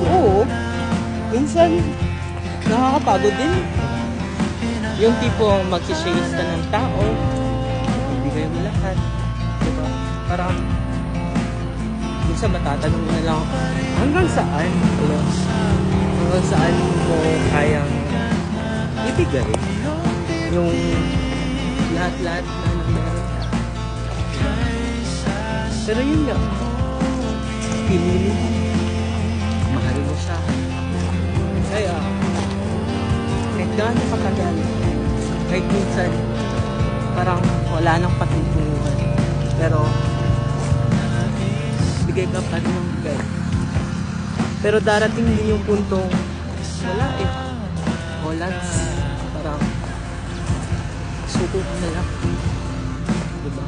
Oo. Minsan, nakakapagod din. Yung tipo mag-chase ka ng tao, ibigay mo lahat. Diba? Parang, minsan matatanong mo na lang, hanggang saan? Diba? Hanggang saan mo kayang ibigay yung lahat-lahat na nangyari. Pero yun nga, pinili mo. Mahal mo siya. Kaya, kahit gaano katagal, kahit minsan, parang wala nang patutunguhan. Pero, bigay ka pa rin ng bigay. Pero darating din yung puntong, wala eh. Wala. Parang, suko ka na lang. Diba?